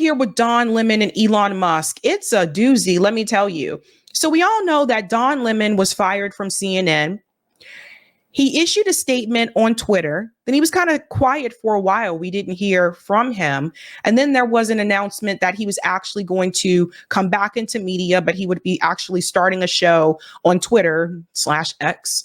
here with Don Lemon and Elon Musk. It's a doozy, let me tell you. So we all know that Don Lemon was fired from CNN. He issued a statement on Twitter. Then he was kind of quiet for a while. We didn't hear from him. And then there was an announcement that he was actually going to come back into media, but he would be actually starting a show on Twitter/X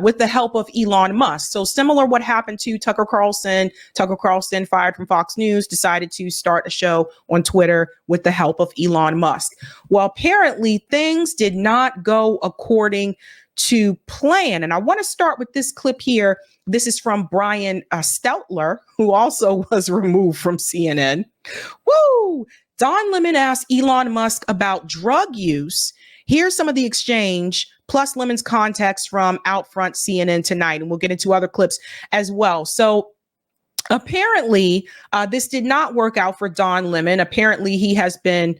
with the help of Elon Musk. So similar what happened to Tucker Carlson. Tucker Carlson, fired from Fox News, decided to start a show on Twitter with the help of Elon Musk. Well, apparently things did not go according to plan. And I want to start with this clip here. This is from Brian Stelter, who also was removed from CNN. Woo! Don Lemon asked Elon Musk about drug use. Here's some of the exchange, plus Lemon's context from Outfront CNN tonight. And we'll get into other clips as well. So apparently, this did not work out for Don Lemon. Apparently, he has been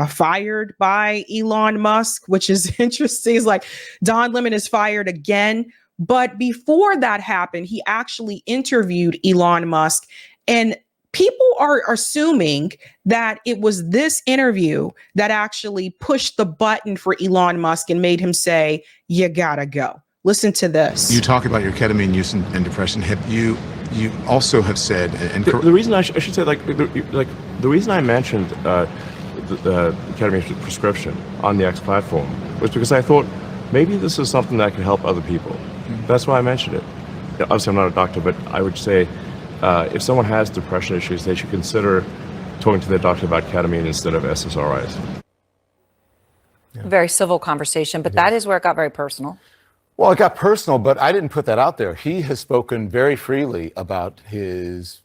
fired by Elon Musk, which is interesting. It's like Don Lemon is fired again. But before that happened, he actually interviewed Elon Musk, and people are assuming that it was this interview that actually pushed the button for Elon Musk and made him say, "You gotta go." Listen to this. You talk about your ketamine use and depression. You also have said, and the reason I should say, the reason I mentioned the ketamine prescription on the X platform was because I thought maybe this is something that could help other people. Mm-hmm. That's why I mentioned it. Obviously, I'm not a doctor, but I would say if someone has depression issues, they should consider talking to their doctor about ketamine instead of SSRIs. Yeah. Very civil conversation, but that is where it got very personal. Well, it got personal, but I didn't put that out there. He has spoken very freely about his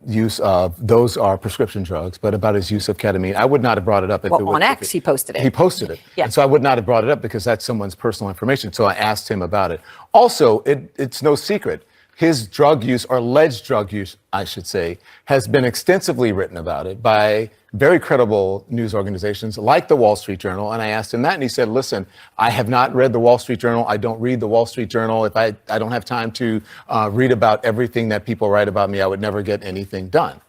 use of, those are prescription drugs, but about his use of ketamine. I would not have brought it up if it was on X, he posted it. He posted it. Yeah. And so I would not have brought it up because that's someone's personal information. So I asked him about it. Also, it's no secret. His drug use, or alleged drug use, I should say, has been extensively written about it by very credible news organizations like the Wall Street Journal. And I asked him that, and he said, listen, I have not read the Wall Street Journal. I don't read the Wall Street Journal. If I don't have time to read about everything that people write about me, I would never get anything done.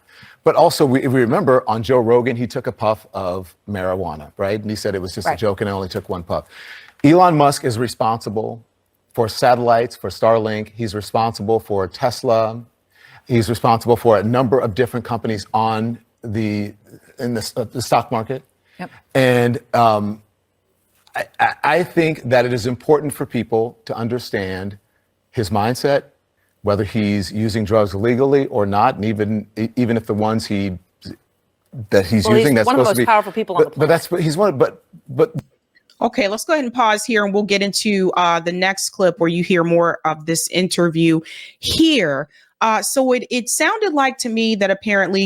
But also, if we remember, on Joe Rogan, he took a puff of marijuana, right? And he said it was just a joke and I only took one puff. Elon Musk is responsible for satellites, for Starlink. He's responsible for Tesla. He's responsible for a number of different companies in the stock market. Yep. And I think that it is important for people to understand his mindset, whether he's using drugs legally or not, and even if the ones he's using, that's one supposed of the most to be powerful people on the planet. He's one. But. Okay, let's go ahead and pause here and we'll get into the next clip where you hear more of this interview here. So it sounded like to me that apparently,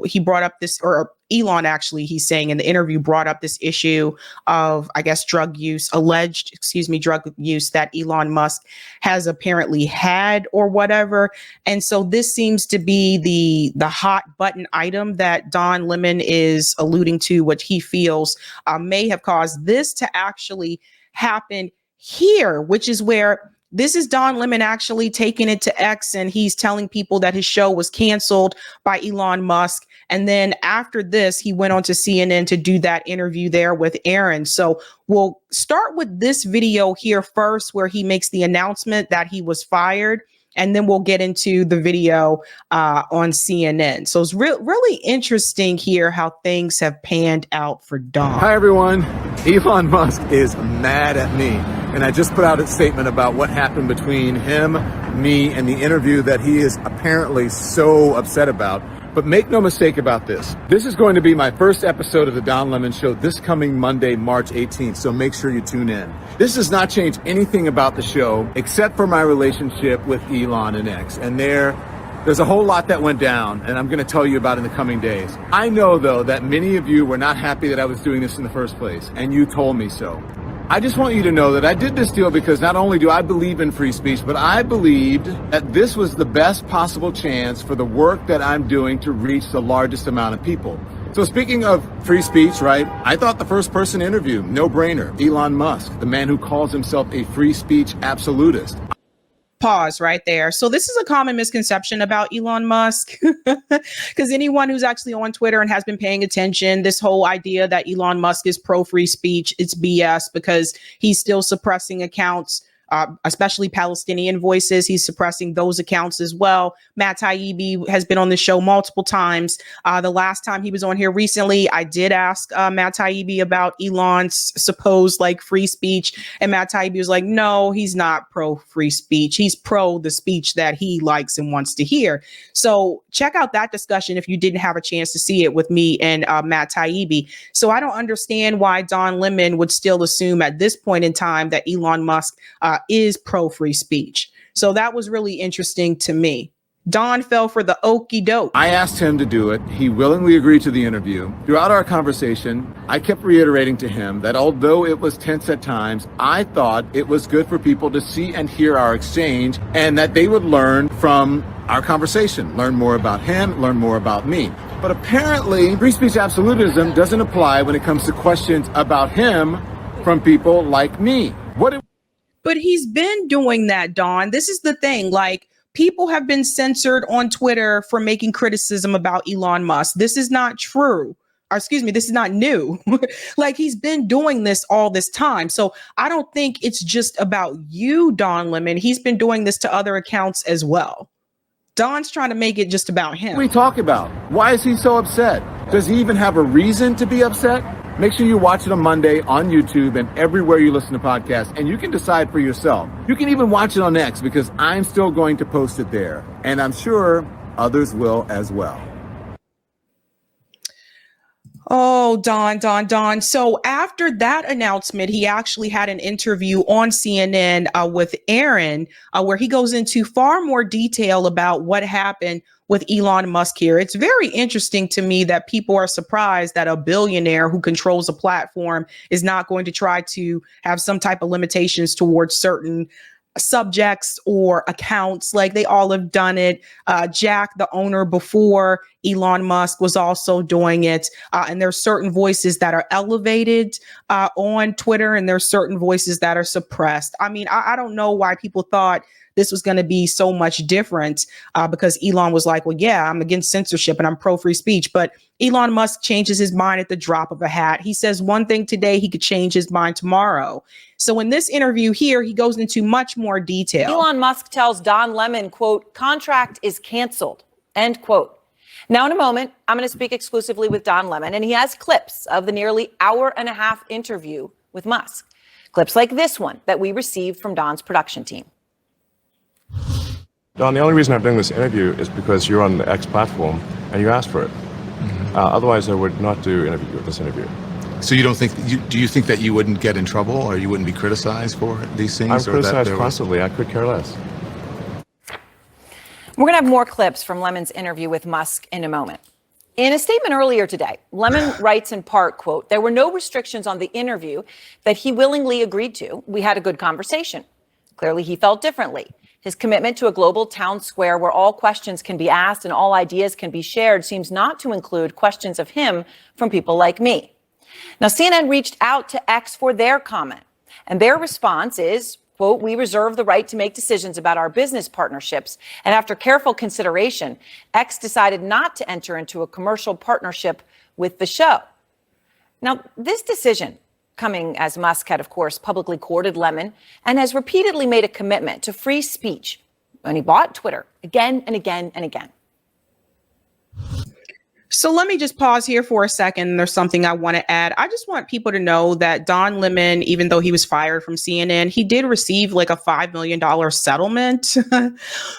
he brought up this, or Elon actually, he's saying in the interview, brought up this issue of, I guess, alleged drug use that Elon Musk has apparently had or whatever. And so this seems to be the hot button item that Don Lemon is alluding to, which he feels may have caused this to actually happen here, which is where this is Don Lemon actually taking it to X, and he's telling people that his show was canceled by Elon Musk. And then after this, he went on to CNN to do that interview there with Aaron. So we'll start with this video here first, where he makes the announcement that he was fired. And then we'll get into the video on CNN. So it's really interesting here how things have panned out for Don. Hi, everyone. Elon Musk is mad at me. And I just put out a statement about what happened between him, me, and the interview that he is apparently so upset about. But make no mistake about this. This is going to be my first episode of the Don Lemon Show this coming Monday, March 18th. So make sure you tune in. This does not change anything about the show except for my relationship with Elon and X. And there's a whole lot that went down, and I'm going to tell you about in the coming days. I know, though, that many of you were not happy that I was doing this in the first place, and you told me so. I just want you to know that I did this deal because not only do I believe in free speech, but I believed that this was the best possible chance for the work that I'm doing to reach the largest amount of people. So speaking of free speech, right, I thought the first person interview, no brainer, Elon Musk, the man who calls himself a free speech absolutist. Pause right there. So this is a common misconception about Elon Musk, because anyone who's actually on Twitter and has been paying attention, this whole idea that Elon Musk is pro free speech, it's BS, because he's still suppressing accounts, especially Palestinian voices. He's suppressing those accounts as well. Matt Taibbi has been on the show multiple times. The last time he was on here recently, I did ask Matt Taibbi about Elon's supposed like free speech. And Matt Taibbi was like, no, he's not pro free speech. He's pro the speech that he likes and wants to hear. So check out that discussion if you didn't have a chance to see it with me and Matt Taibbi. So I don't understand why Don Lemon would still assume at this point in time that Elon Musk is pro free speech. So that was really interesting to me. Don fell for the okey doke. I asked him to do it. He willingly agreed to the interview. Throughout our conversation, I kept reiterating to him that although it was tense at times, I thought it was good for people to see and hear our exchange and that they would learn from our conversation, learn more about him, learn more about me. But apparently, free speech absolutism doesn't apply when it comes to questions about him from people like me. But he's been doing that, Don. This is the thing. Like, people have been censored on Twitter for making criticism about Elon Musk. This is not true. Or excuse me, this is not new. Like, he's been doing this all this time. So I don't think it's just about you, Don Lemon. He's been doing this to other accounts as well. Don's trying to make it just about him. What are we talking about? Why is he so upset? Does he even have a reason to be upset? Make sure you watch it on Monday on YouTube and everywhere you listen to podcasts, and you can decide for yourself. You can even watch it on X because I'm still going to post it there, and I'm sure others will as well. Oh, Don. So after that announcement, he actually had an interview on CNN with Aaron, where he goes into far more detail about what happened with Elon Musk here. It's very interesting to me that people are surprised that a billionaire who controls a platform is not going to try to have some type of limitations towards certain subjects or accounts. Like, they all have done it. Jack, the owner before Elon Musk, was also doing it. And there's certain voices that are elevated on Twitter, and there's certain voices that are suppressed. I mean, I don't know why people thought this was going to be so much different, because Elon was like, well, yeah, I'm against censorship and I'm pro free speech. But Elon Musk changes his mind at the drop of a hat. He says one thing today, he could change his mind tomorrow. So in this interview here, he goes into much more detail. Elon Musk tells Don Lemon, quote, contract is canceled, end quote. Now, in a moment, I'm going to speak exclusively with Don Lemon, and he has clips of the nearly hour-and-a-half interview with Musk. Clips like this one that we received from Don's production team. Don, the only reason I'm doing this interview is because you're on the X platform and you asked for it. Otherwise, I would not do this interview. So you don't think, do you think that you wouldn't get in trouble or you wouldn't be criticized for these things? I'm criticized constantly. I could care less. We're going to have more clips from Lemon's interview with Musk in a moment. In a statement earlier today, Lemon writes in part, quote, there were no restrictions on the interview that he willingly agreed to. We had a good conversation. Clearly, he felt differently. His commitment to a global town square where all questions can be asked and all ideas can be shared seems not to include questions of him from people like me. Now, CNN reached out to X for their comment, and their response is, quote, we reserve the right to make decisions about our business partnerships. And after careful consideration, X decided not to enter into a commercial partnership with the show. Now, this decision, coming as Musk had, of course, publicly courted Lemon and has repeatedly made a commitment to free speech when he bought Twitter again and again and again. So let me just pause here for a second. There's something I want to add. I just want people to know that Don Lemon, even though he was fired from CNN, he did receive like a $5 million settlement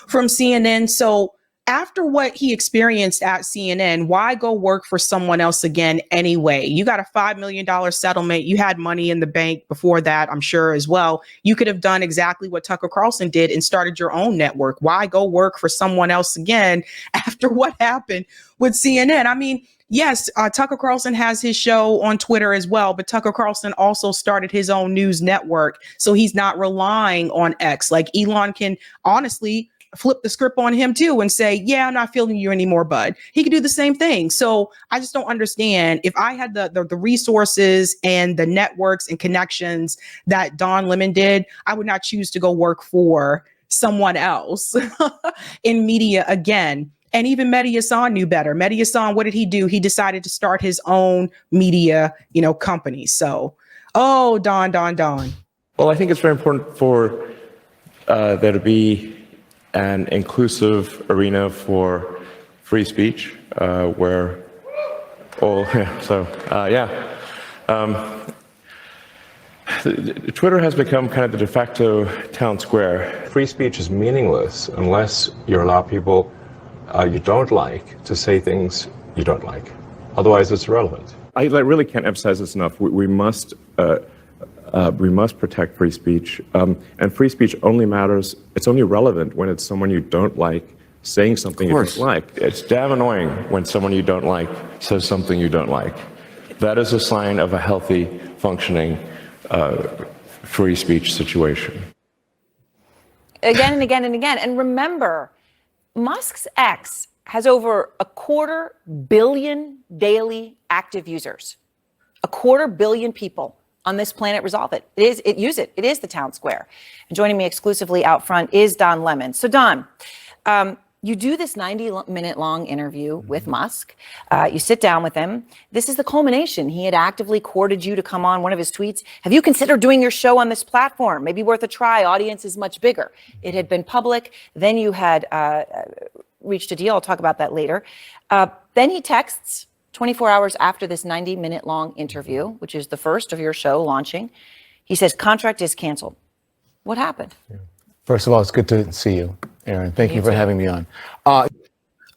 from CNN. So after what he experienced at CNN, why go work for someone else again anyway? You got a $5 million settlement. You had money in the bank before that, I'm sure, as well. You could have done exactly what Tucker Carlson did and started your own network. Why go work for someone else again after what happened with CNN? I mean, yes, Tucker Carlson has his show on Twitter as well, but Tucker Carlson also started his own news network. So he's not relying on X. Like, Elon can honestly flip the script on him too and say, yeah, I'm not feeling you anymore, bud. He could do the same thing. So I just don't understand. If I had the resources and the networks and connections that Don Lemon did, I would not choose to go work for someone else in media again. And even Mehdi Hassan knew better. Mehdi Hassan, what did he do? He decided to start his own media, company. So, Don. Well, I think it's very important for there to be an inclusive arena for free speech where all, Twitter has become kind of the de facto town square. Free speech is meaningless unless you allow people you don't like to say things you don't like. Otherwise, it's irrelevant. I really can't emphasize this enough. We must protect free speech. And free speech only matters, it's only relevant when it's someone you don't like saying something you don't like. It's damn annoying when someone you don't like says something you don't like. That is a sign of a healthy, functioning free speech situation. Again and again and again. And remember, Musk's X has over 250 million daily active users. 250 million people on this planet resolve it. Use it. It is the town square. And joining me exclusively out front is Don Lemon. So Don, you do this 90-minute long interview with Musk. You sit down with him. This is the culmination. He had actively courted you to come on. One of his tweets, have you considered doing your show on this platform? Maybe worth a try. Audience is much bigger. It had been public. Then you had reached a deal. I'll talk about that later. Then he texts 24 hours after this 90-minute long interview, which is the first of your show launching. He says, contract is canceled. What happened? First of all, it's good to see you, Aaron. Thank you for having me on. I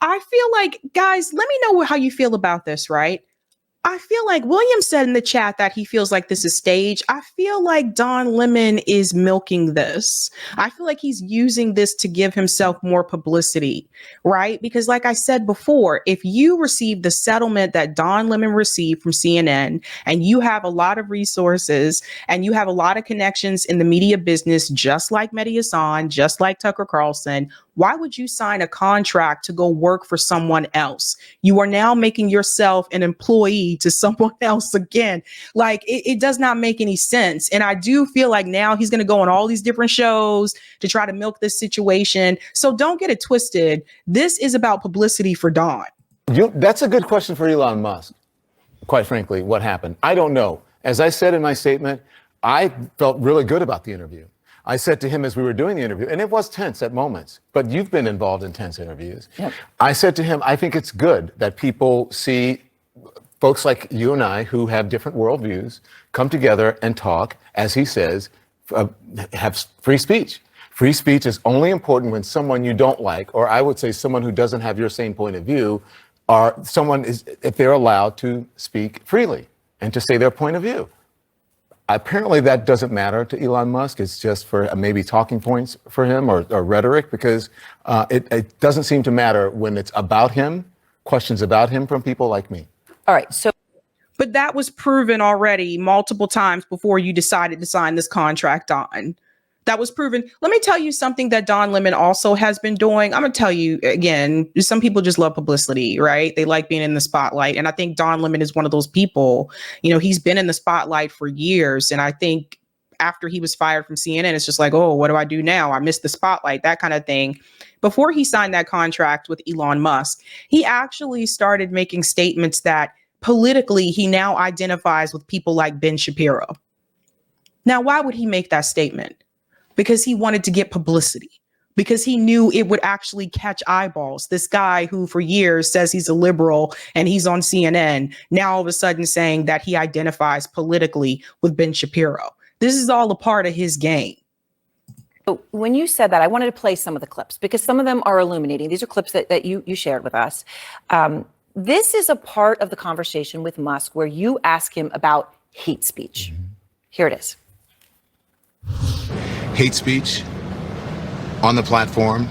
feel like, guys, let me know how you feel about this, right? I feel like William said in the chat that he feels like this is staged. I feel like Don Lemon is milking this. I feel like he's using this to give himself more publicity, right? Because like I said before, if you receive the settlement that Don Lemon received from CNN and you have a lot of resources and you have a lot of connections in the media business, just like Mehdi Hassan, just like Tucker Carlson, why would you sign a contract to go work for someone else? You are now making yourself an employee to someone else again. Like it does not make any sense. And I do feel like now he's going to go on all these different shows to try to milk this situation. So don't get it twisted. This is about publicity for Don. That's a good question for Elon Musk. Quite frankly, what happened? I don't know. As I said in my statement, I felt really good about the interview. I said to him as we were doing the interview, and it was tense at moments, but you've been involved in tense interviews. Yep. I said to him, I think it's good that people see folks like you and I who have different worldviews come together and talk, as he says, have free speech. Free speech is only important when someone you don't like, or I would say someone who doesn't have your same point of view, or someone is, if they're allowed to speak freely and to say their point of view. Apparently that doesn't matter to Elon Musk. It's just for maybe talking points for him or rhetoric, because it doesn't seem to matter when it's about him, questions about him from people like me. All right. But that was proven already multiple times before you decided to sign this contract on. That was proven. Let me tell you something that Don Lemon also has been doing. I'm going to tell you again, some people just love publicity, right? They like being in the spotlight. And I think Don Lemon is one of those people. He's been in the spotlight for years. And I think after he was fired from CNN, it's just like, oh, what do I do now? I missed the spotlight, that kind of thing. Before he signed that contract with Elon Musk, he actually started making statements that politically he now identifies with people like Ben Shapiro. Now, why would he make that statement? Because he wanted to get publicity, because he knew it would actually catch eyeballs. This guy who for years says he's a liberal and he's on CNN, now all of a sudden saying that he identifies politically with Ben Shapiro. This is all a part of his game. When you said that, I wanted to play some of the clips because some of them are illuminating. These are clips that you shared with us. This is a part of the conversation with Musk where you ask him about hate speech. Here it is. Hate speech on the platform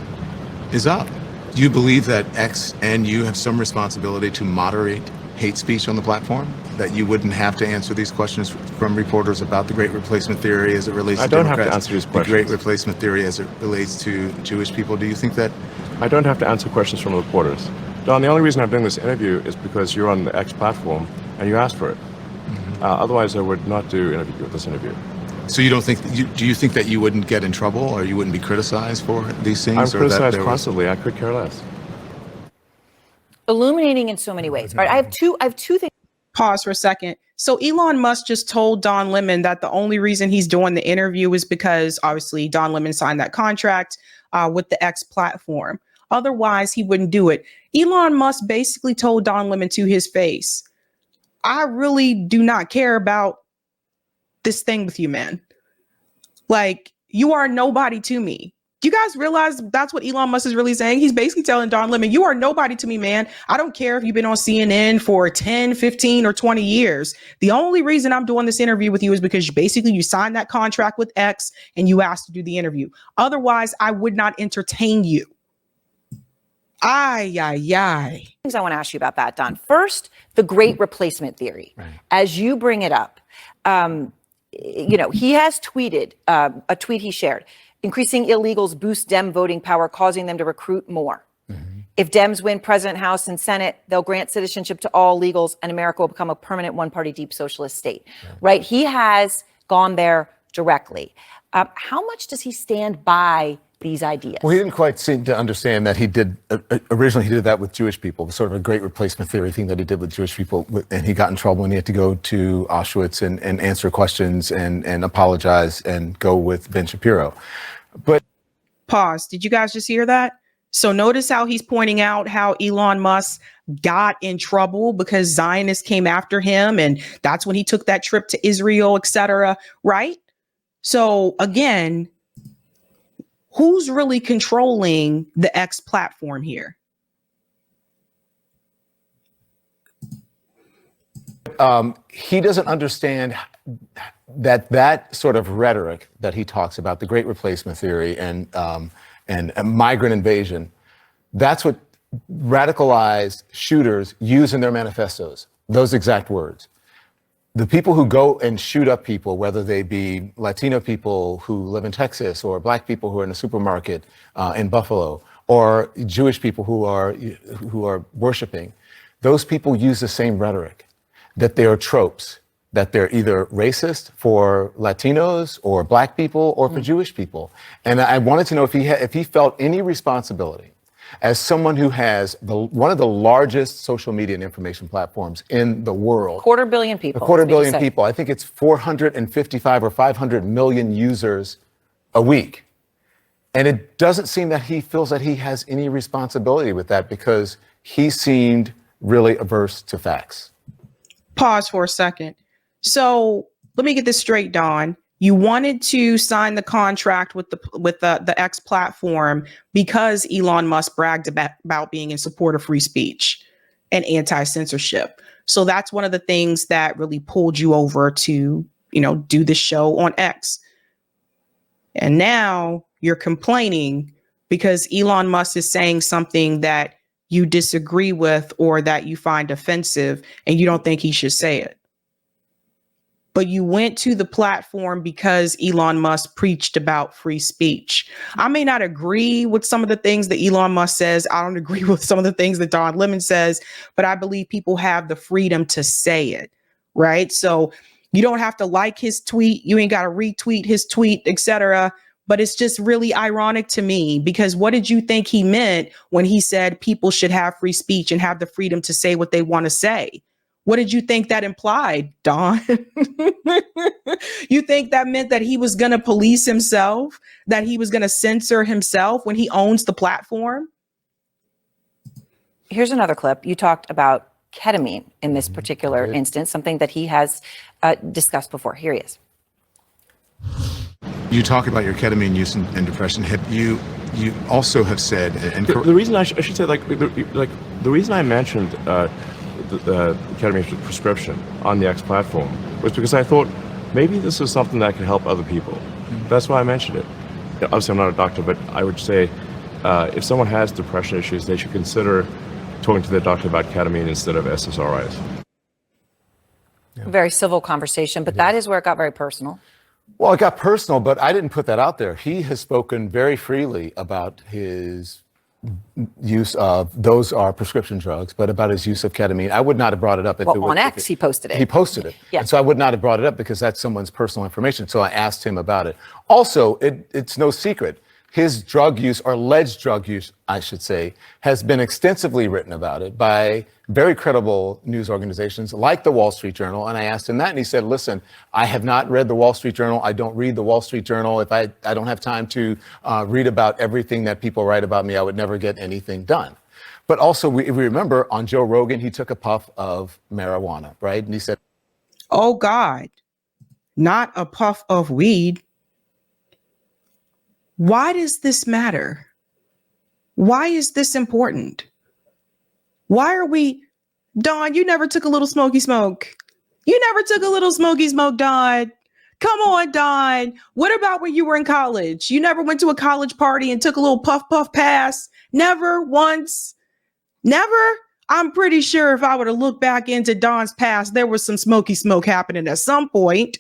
is up. Do you believe that X and you have some responsibility to moderate hate speech on the platform? That you wouldn't have to answer these questions from reporters about the Great Replacement Theory as it relates to Democrats? I don't have to answer these questions. The Great Replacement Theory as it relates to Jewish people. Do you think that? I don't have to answer questions from reporters. Don, the only reason I'm doing this interview is because you're on the X platform and you asked for it. Otherwise, I would not do this interview. So you don't think, do you think that you wouldn't get in trouble or you wouldn't be criticized for these things? I'm or that criticized there was- constantly. I could care less. Illuminating in so many ways. All right, I have two things. Pause for a second. So Elon Musk just told Don Lemon that the only reason he's doing the interview is because obviously Don Lemon signed that contract with the X platform. Otherwise, he wouldn't do it. Elon Musk basically told Don Lemon to his face, I really do not care about this thing with you, man. Like, you are nobody to me. Do you guys realize that's what Elon Musk is really saying? He's basically telling Don Lemon, you are nobody to me, man. I don't care if you've been on CNN for 10, 15, or 20 years. The only reason I'm doing this interview with you is because basically you signed that contract with X and you asked to do the interview. Otherwise, I would not entertain you. Things I want to ask you about that, Don. First, the great replacement theory. Right. As you bring it up, he has tweeted a tweet he shared. Increasing illegals boost Dem voting power, causing them to recruit more. Mm-hmm. If Dems win President, House, and Senate, they'll grant citizenship to all illegals, and America will become a permanent one-party deep socialist state. Right? He has gone there directly. How much does he stand by these ideas? Well, he didn't quite seem to understand that he did, originally he did that with Jewish people, sort of a great replacement theory thing that he did with Jewish people, and he got in trouble when he had to go to Auschwitz and answer questions and apologize and go with Ben Shapiro. But pause. Did you guys just hear that? So notice how he's pointing out how Elon Musk got in trouble because Zionists came after him, and that's when he took that trip to Israel, etc. Right? So again, who's really controlling the X platform here? He doesn't understand that sort of rhetoric that he talks about, the great replacement theory and migrant invasion. That's what radicalized shooters use in their manifestos, those exact words. The people who go and shoot up people, whether they be Latino people who live in Texas or black people who are in a supermarket in Buffalo, or Jewish people who are worshiping, those people use the same rhetoric, that they are tropes, that they're either racist for Latinos or black people or for Jewish people. And I wanted to know if he felt any responsibility as someone who has one of the largest social media and information platforms in the world. 250 million people. A 250 million people. I think it's 455 or 500 million users a week. And it doesn't seem that he feels that he has any responsibility with that because he seemed really averse to facts. Pause for a second. So let me get this straight, Don. You wanted to sign the contract with the X platform because Elon Musk bragged about being in support of free speech and anti-censorship. So that's one of the things that really pulled you over to, do the show on X. And now you're complaining because Elon Musk is saying something that you disagree with or that you find offensive and you don't think he should say it. But you went to the platform because Elon Musk preached about free speech. I may not agree with some of the things that Elon Musk says. I don't agree with some of the things that Don Lemon says, but I believe people have the freedom to say it, right? So you don't have to like his tweet. You ain't got to retweet his tweet, etc. But it's just really ironic to me because what did you think he meant when he said people should have free speech and have the freedom to say what they want to say? What did you think that implied, Don? You think that meant that he was going to police himself, that he was going to censor himself when he owns the platform? Here's another clip. You talked about ketamine in this particular instance, something that he has discussed before. Here he is. You talk about your ketamine use and depression. You also have said, and the reason I should say, the reason I mentioned the ketamine prescription on the X platform was because I thought maybe this is something that could help other people. That's why I mentioned it. Obviously, I'm not a doctor, but I would say if someone has depression issues, they should consider talking to their doctor about ketamine instead of SSRIs. Yeah. Very civil conversation, but that is where it got very personal. Well, it got personal, but I didn't put that out there. He has spoken very freely about his use of, those are prescription drugs, but about his use of ketamine. I would not have brought it up if Well, it was. on X, he posted it. He posted it. Yeah. And so I would not have brought it up because that's someone's personal information. So I asked him about it. Also, it's no secret. His drug use, or alleged drug use, I should say, has been extensively written about it by very credible news organizations like the Wall Street Journal. And I asked him that, and he said, listen, I have not read the Wall Street Journal. I don't read the Wall Street Journal. If I don't have time to read about everything that people write about me, I would never get anything done. But also, if we remember, on Joe Rogan, he took a puff of marijuana, right? And he said, Oh God, not a puff of weed. Why does this matter? Why is this important? Why are we, Don, you never took a little smoky smoke. You never took a little smoky smoke, Don. Come on, Don. What about when you were in college? You never went to a college party and took a little puff pass? Never once? Never? I'm pretty sure if I were to look back into Don's past, there was some smoky smoke happening at some point.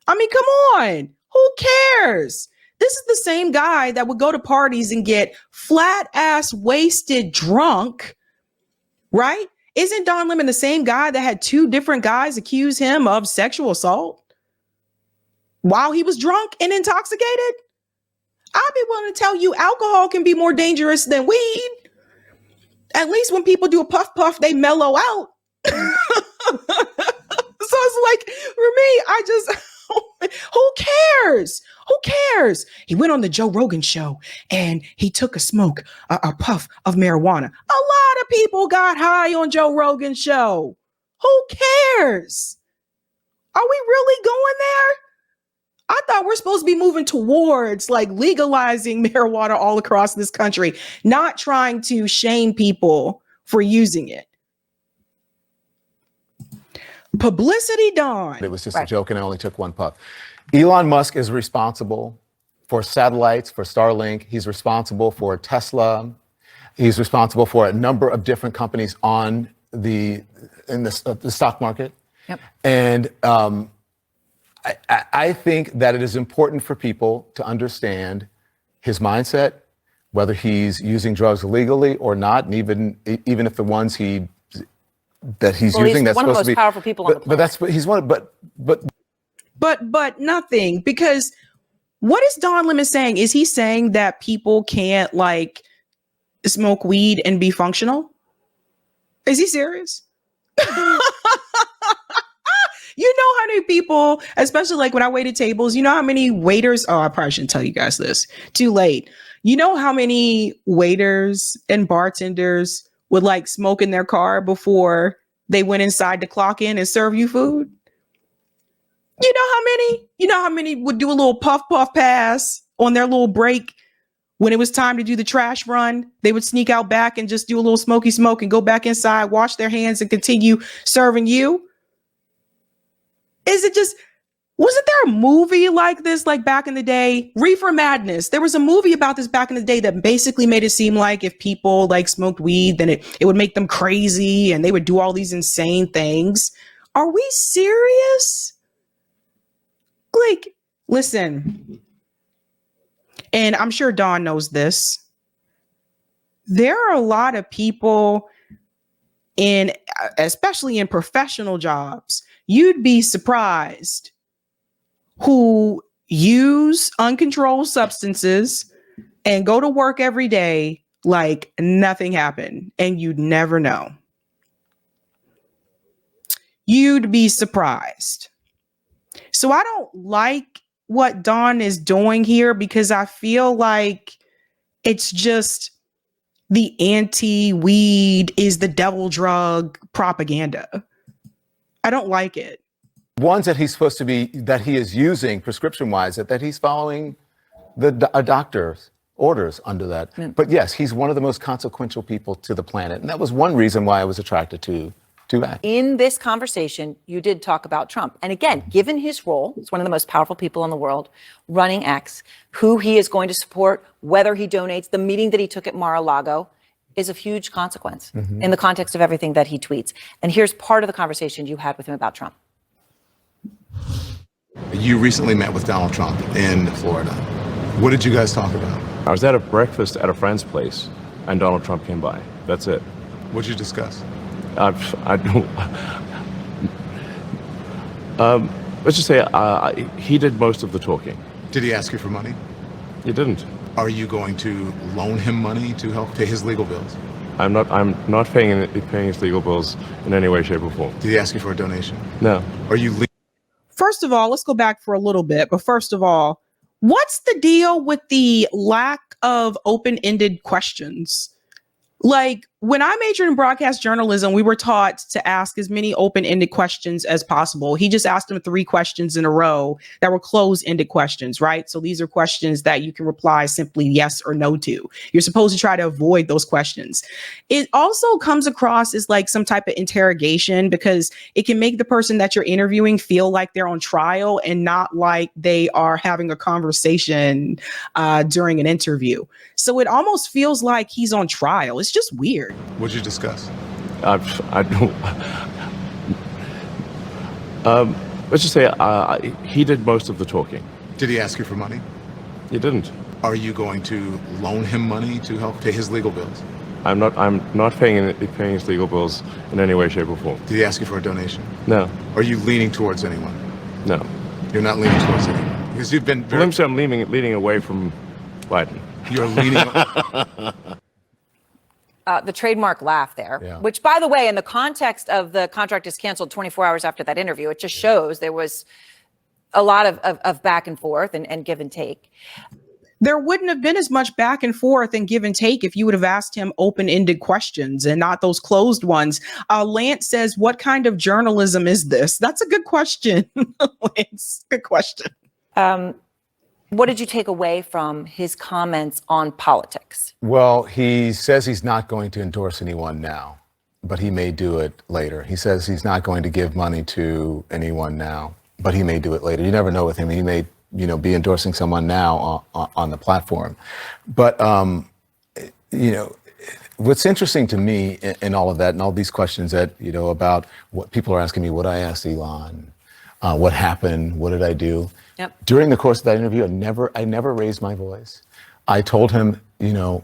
I mean, come on. Who cares? This is the same guy that would go to parties and get flat ass wasted drunk, right? Isn't Don Lemon the same guy that had 2 different guys accuse him of sexual assault while he was drunk and intoxicated? I'd be willing to tell you alcohol can be more dangerous than weed. At least when people do a puff, they mellow out. So it's like, for me, I just, who cares? Who cares? He went on the Joe Rogan show and he took a puff of marijuana. A lot of people got high on Joe Rogan's show. Who cares? Are we really going there? I thought we're supposed to be moving towards like legalizing marijuana all across this country, not trying to shame people for using it. Publicity Don. it was just a joke and I only took 1 puff. Elon Musk is responsible for satellites, for Starlink. He's responsible for Tesla. He's responsible for a number of different companies in the stock market. Yep. And I think that it is important for people to understand his mindset, whether he's using drugs illegally or not, and even if the ones he's using, he's that's one of the supposed to be most powerful people on the planet. But he's one. But nothing, because what is Don Lemon saying? Is he saying that people can't like smoke weed and be functional? Is he serious? You know how many people, especially like when I waited tables, you know how many waiters, oh, I probably shouldn't tell you guys this, too late. You know how many waiters and bartenders would like smoke in their car before they went inside to clock in and serve you food? You know how many? You know how many would do a little puff pass on their little break when it was time to do the trash run? They would sneak out back and just do a little smoky smoke and go back inside, wash their hands and continue serving you. Is it just, wasn't there a movie like this, like back in the day? Reefer Madness. There was a movie about this back in the day that basically made it seem like if people like smoked weed, then it would make them crazy and they would do all these insane things. Are we serious? Like, listen, and I'm sure Dawn knows this. There are a lot of people especially in professional jobs, you'd be surprised, who use uncontrolled substances and go to work every day like nothing happened, and you'd never know. You'd be surprised. So I don't like what Don is doing here because I feel like it's just the anti-weed is the devil drug propaganda. I don't like it. Ones that he's supposed to be, that he is using prescription-wise, that he's following a doctor's orders under that. Mm. But yes, he's one of the most consequential people to the planet. And that was one reason why I was attracted to X. In this conversation, you did talk about Trump. And again, given his role, he's one of the most powerful people in the world, running X, who he is going to support, whether he donates, the meeting that he took at Mar-a-Lago is of huge consequence in the context of everything that he tweets. And here's part of the conversation you had with him about Trump. You recently met with Donald Trump in Florida. What did you guys talk about? I was at a breakfast at a friend's place, and Donald Trump came by. That's it. What'd you discuss? I don't. Let's just say he did most of the talking. Did he ask you for money? He didn't. Are you going to loan him money to help pay his legal bills? I'm not paying his legal bills in any way, shape, or form. Did he ask you for a donation? No. Are you First of all, let's go back for a little bit. But first of all, what's the deal with the lack of open-ended questions? Like, when I majored in broadcast journalism, we were taught to ask as many open-ended questions as possible. He just asked him 3 questions in a row that were closed-ended questions, right? So these are questions that you can reply simply yes or no to. You're supposed to try to avoid those questions. It also comes across as like some type of interrogation because it can make the person that you're interviewing feel like they're on trial and not like they are having a conversation during an interview. So it almost feels like he's on trial. It's just weird. What'd you discuss? I don't. Let's just say he did most of the talking. Did he ask you for money? He didn't. Are you going to loan him money to help pay his legal bills? I'm not paying his legal bills in any way, shape, or form. Did he ask you for a donation? No. Are you leaning towards anyone? No. You're not leaning towards anyone because you've been very. I'm leaning away from Biden. You're leaning. The trademark laugh there, Yeah. which, by the way, in the context of the contract is canceled 24 hours after that interview, it just shows there was a lot of back and forth and give and take. There wouldn't have been as much back and forth and give and take if you would have asked him open-ended questions and not those closed ones. Lance says, what kind of journalism is this? That's a good question. Lance, good question. What did you take away from his comments on politics? Well, he says he's not going to endorse anyone now, but he may do it later. He says he's not going to give money to anyone now, but he may do it later. You never know with him. He may, be endorsing someone now on the platform. But, what's interesting to me in all of that and all these questions that, about what people are asking me, what I asked Elon, what happened, what did I do? Yep. During the course of that interview, I never raised my voice. I told him,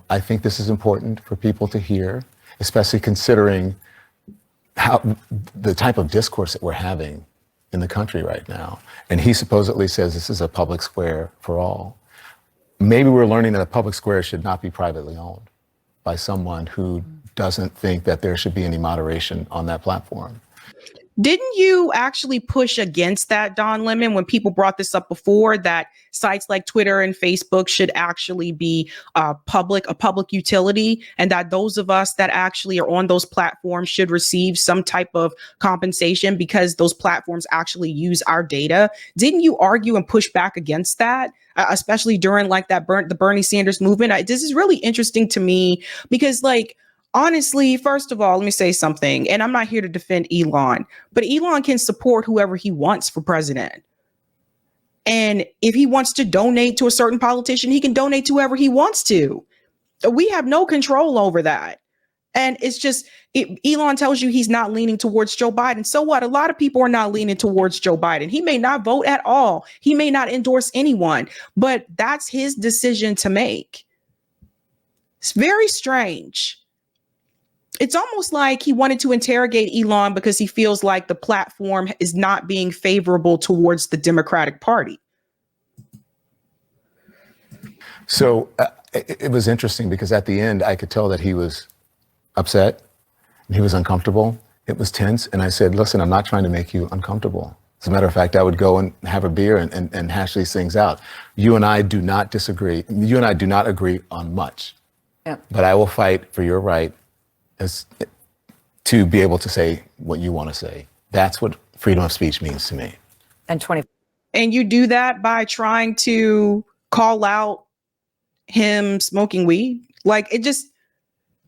I think this is important for people to hear, especially considering how the type of discourse that we're having in the country right now. And he supposedly says this is a public square for all. Maybe we're learning that a public square should not be privately owned by someone who doesn't think that there should be any moderation on that platform. Didn't you actually push against that, Don Lemon, when people brought this up before, that sites like Twitter and Facebook should actually be a public utility, and that those of us that actually are on those platforms should receive some type of compensation because those platforms actually use our data? Didn't you argue and push back against that? Especially during like the Bernie Sanders movement? This is really interesting to me because honestly, first of all, let me say something, and I'm not here to defend Elon, but Elon can support whoever he wants for president. And if he wants to donate to a certain politician, he can donate to whoever he wants to. We have no control over that. And it's just, Elon tells you he's not leaning towards Joe Biden. So what? A lot of people are not leaning towards Joe Biden. He may not vote at all. He may not endorse anyone, but that's his decision to make. It's very strange. It's almost like he wanted to interrogate Elon because he feels like the platform is not being favorable towards the Democratic Party. So it was interesting because at the end, I could tell that he was upset and he was uncomfortable. It was tense. And I said, listen, I'm not trying to make you uncomfortable. As a matter of fact, I would go and have a beer and hash these things out. You and I do not disagree. You and I do not agree on much. Yeah. But I will fight for your right to be able to say what you want to say. That's what freedom of speech means to me. And you do that by trying to call out him smoking weed?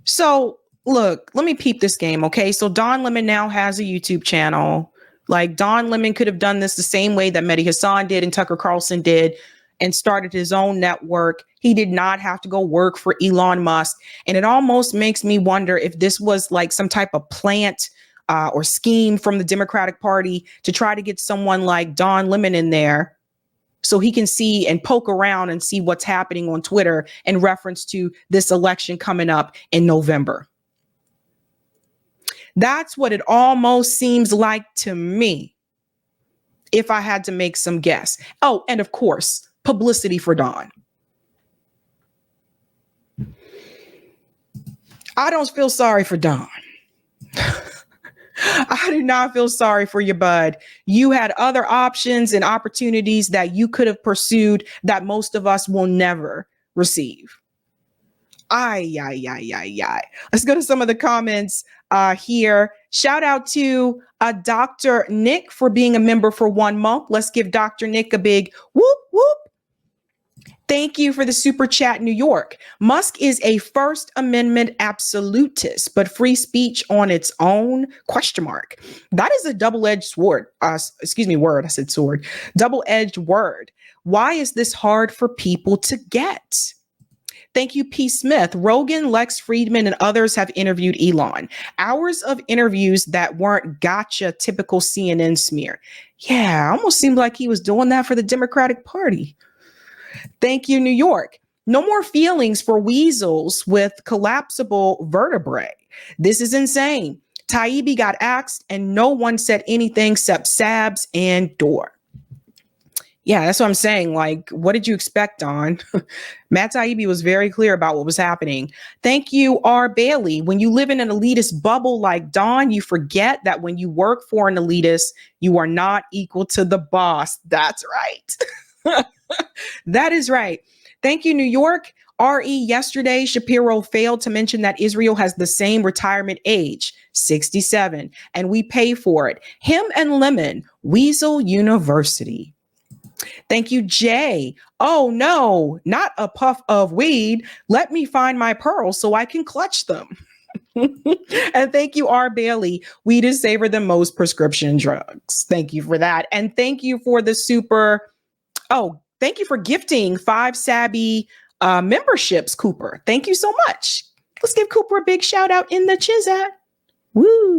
So look, let me peep this game, okay? So Don Lemon now has a YouTube channel. Don Lemon could have done this the same way that Mehdi Hassan did and Tucker Carlson did and started his own network. He did not have to go work for Elon Musk. And it almost makes me wonder if this was some type of plant or scheme from the Democratic Party to try to get someone like Don Lemon in there so he can see and poke around and see what's happening on Twitter in reference to this election coming up in November. That's what it almost seems like to me, if I had to make some guess. Oh, and of course, publicity for Don. I don't feel sorry for Don. I do not feel sorry for you, bud. You had other options and opportunities that you could have pursued that most of us will never receive. Let's go to some of the comments here. Shout out to Dr. Nick for being a member for 1 month. Let's give Dr. Nick a big whoop, whoop. Thank you for the super chat, New York. Musk is a First Amendment absolutist, but free speech on its own? ? That is a double-edged sword. Word. I said sword. Double-edged word. Why is this hard for people to get? Thank you, P. Smith. Rogan, Lex Friedman, and others have interviewed Elon. Hours of interviews that weren't gotcha typical CNN smear. Yeah, almost seemed like he was doing that for the Democratic Party. Thank you, New York. No more feelings for weasels with collapsible vertebrae. This is insane. Taibbi got axed and no one said anything except Sabs and Door. Yeah, that's what I'm saying. Like, what did you expect, Don? Matt Taibbi was very clear about what was happening. Thank you, R. Bailey. When you live in an elitist bubble like Don, you forget that when you work for an elitist, you are not equal to the boss. That's right. That is right. Thank you, New York. RE, yesterday, Shapiro failed to mention that Israel has the same retirement age, 67, and we pay for it. Him and Lemon, Weasel University. Thank you, Jay. Oh, no, not a puff of weed. Let me find my pearls so I can clutch them. And thank you, R. Bailey. Weed is safer than most prescription drugs. Thank you for that. And thank you for the super. Oh, thank you for gifting 5 Sabby memberships, Cooper. Thank you so much. Let's give Cooper a big shout out in the Chizat. Woo.